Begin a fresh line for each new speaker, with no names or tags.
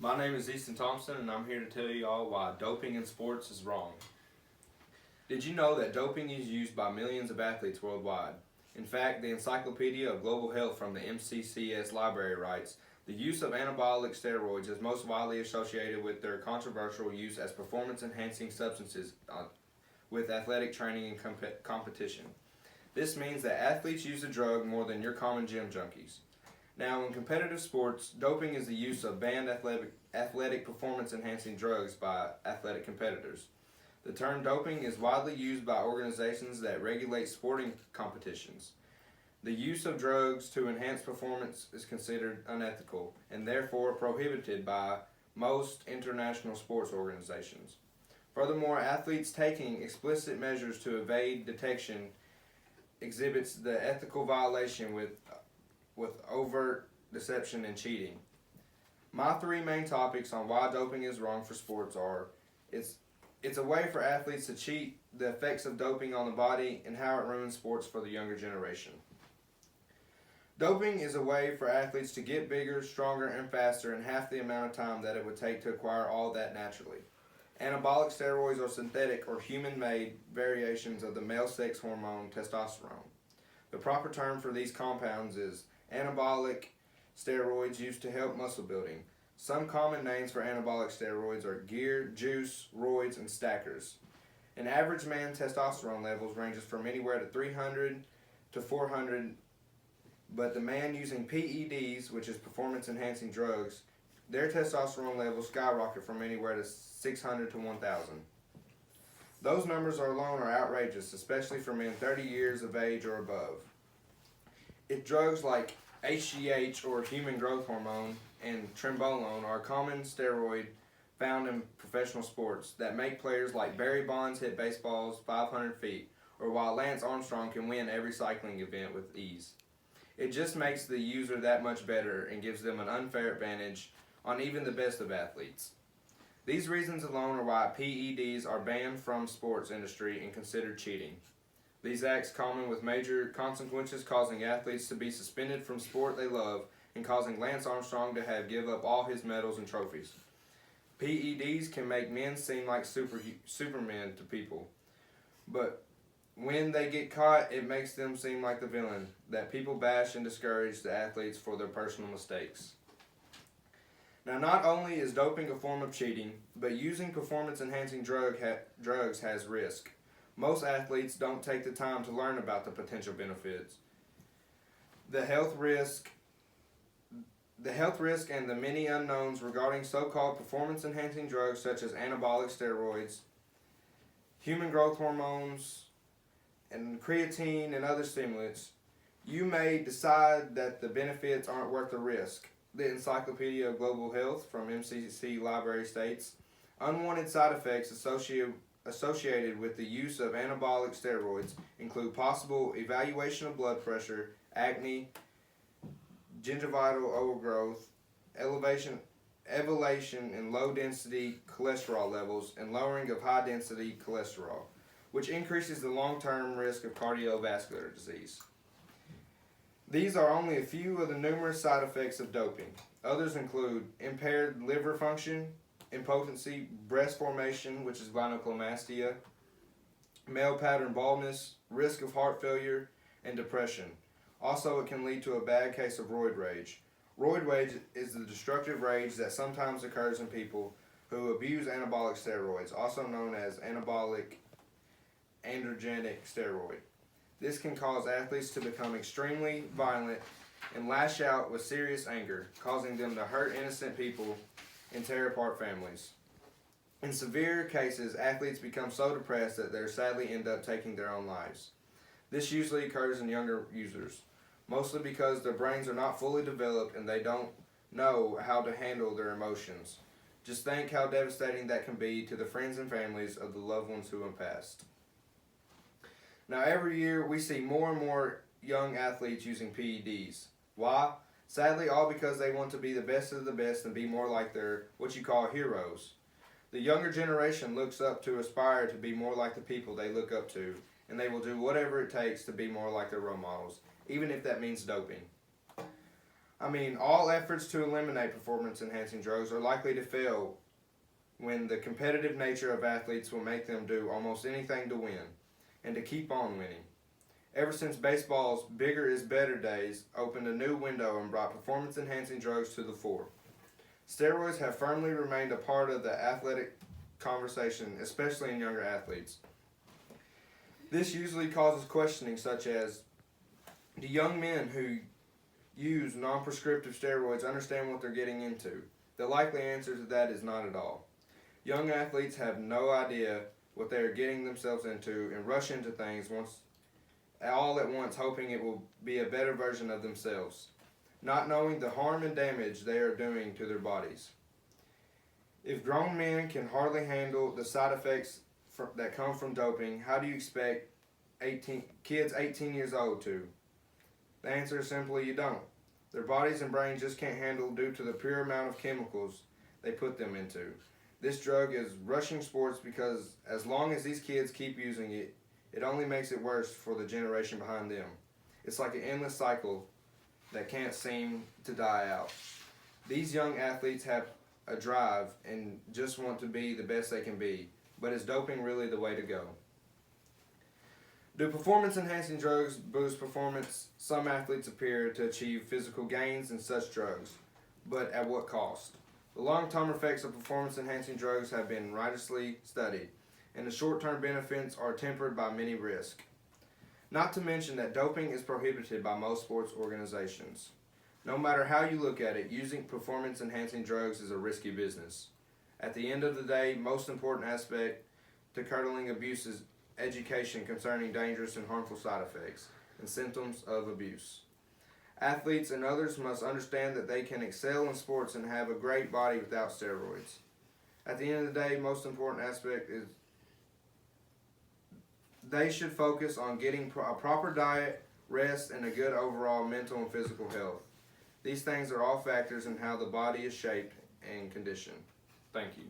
My name is Easton Thompson, and I'm here to tell you all why doping in sports is wrong. Did you know that doping is used by millions of athletes worldwide? In fact, the Encyclopedia of Global Health from the MCCS library writes, the use of anabolic steroids is most widely associated with their controversial use as performance-enhancing substances with athletic training and competition. This means that athletes use the drug more than your common gym junkies. Now, in competitive sports, doping is the use of banned athletic performance-enhancing drugs by athletic competitors. The term doping is widely used by organizations that regulate sporting competitions. The use of drugs to enhance performance is considered unethical and therefore prohibited by most international sports organizations. Furthermore, athletes taking explicit measures to evade detection exhibits the ethical violation with overt deception and cheating. My three main topics on why doping is wrong for sports are it's a way for athletes to cheat, the effects of doping on the body, and how it ruins sports for the younger generation. Doping is a way for athletes to get bigger, stronger, and faster in half the amount of time that it would take to acquire all that naturally. Anabolic steroids are synthetic or human-made variations of the male sex hormone testosterone. The proper term for these compounds is anabolic steroids used to help muscle building. Some common names for anabolic steroids are gear, juice, roids, and stackers. An average man's testosterone levels ranges from anywhere to 300 to 400, but the man using PEDs, which is performance-enhancing drugs, their testosterone levels skyrocket from anywhere to 600 to 1,000. Those numbers alone are outrageous, especially for men 30 years of age or above. If drugs like HGH or human growth hormone and trenbolone are a common steroid found in professional sports that make players like Barry Bonds hit baseballs 500 feet, or while Lance Armstrong can win every cycling event with ease. It just makes the user that much better and gives them an unfair advantage on even the best of athletes. These reasons alone are why PEDs are banned from sports industry and considered cheating. These acts common with major consequences, causing athletes to be suspended from sport they love and causing Lance Armstrong to have give up all his medals and trophies. PEDs can make men seem like supermen to people, but when they get caught, it makes them seem like the villain that people bash and discourage the athletes for their personal mistakes. Now, not only is doping a form of cheating, but using performance-enhancing drugs has risk. Most athletes don't take the time to learn about the potential benefits. The health risk and the many unknowns regarding so-called performance-enhancing drugs such as anabolic steroids, human growth hormones, and creatine and other stimulants, you may decide that the benefits aren't worth the risk. The Encyclopedia of Global Health from MCC Library states, unwanted side effects associated with the use of anabolic steroids include possible evaluation of blood pressure, acne, gingivital overgrowth, elevation in low-density cholesterol levels, and lowering of high-density cholesterol, which increases the long-term risk of cardiovascular disease. These are only a few of the numerous side effects of doping. Others include impaired liver function, impotency, breast formation, which is gynecomastia, male pattern baldness, risk of heart failure, and depression. Also, it can lead to a bad case of roid rage. Roid rage is the destructive rage that sometimes occurs in people who abuse anabolic steroids, also known as anabolic androgenic steroid. This can cause athletes to become extremely violent and lash out with serious anger, causing them to hurt innocent people and tear apart families. In severe cases, athletes become so depressed that they sadly end up taking their own lives. This usually occurs in younger users, mostly because their brains are not fully developed and they don't know how to handle their emotions. Just think how devastating that can be to the friends and families of the loved ones who have passed. Now, every year we see more and more young athletes using PEDs. Why? Sadly, all because they want to be the best of the best and be more like their, what you call, heroes. The younger generation looks up to aspire to be more like the people they look up to, and they will do whatever it takes to be more like their role models, even if that means doping. I mean, all efforts to eliminate performance enhancing drugs are likely to fail when the competitive nature of athletes will make them do almost anything to win and to keep on winning. Ever since baseball's bigger is better days opened a new window and brought performance enhancing drugs to the fore, steroids have firmly remained a part of the athletic conversation, especially in younger athletes. This usually causes questioning such as, do young men who use non-prescriptive steroids understand what they're getting into? The likely answer to that is not at all. Young athletes have no idea what they are getting themselves into and rush into things all at once, hoping it will be a better version of themselves, not knowing the harm and damage they are doing to their bodies. If grown men can hardly handle the side effects that come from doping, how do you expect kids 18 years old to? The answer is simply you don't. Their bodies and brains just can't handle due to the pure amount of chemicals they put them into. This drug is rushing sports because as long as these kids keep using it, it only makes it worse for the generation behind them. It's like an endless cycle that can't seem to die out. These young athletes have a drive and just want to be the best they can be, but is doping really the way to go? Do performance-enhancing drugs boost performance? Some athletes appear to achieve physical gains in such drugs, but at what cost? The long-term effects of performance-enhancing drugs have been rigorously studied, and the short-term benefits are tempered by many risks. Not to mention that doping is prohibited by most sports organizations. No matter how you look at it, using performance-enhancing drugs is a risky business. At the end of the day, most important aspect to curtailing abuse is education concerning dangerous and harmful side effects and symptoms of abuse. Athletes and others must understand that they can excel in sports and have a great body without steroids. At the end of the day, most important aspect is they should focus on getting a proper diet, rest, and a good overall mental and physical health. These things are all factors in how the body is shaped and conditioned. Thank you.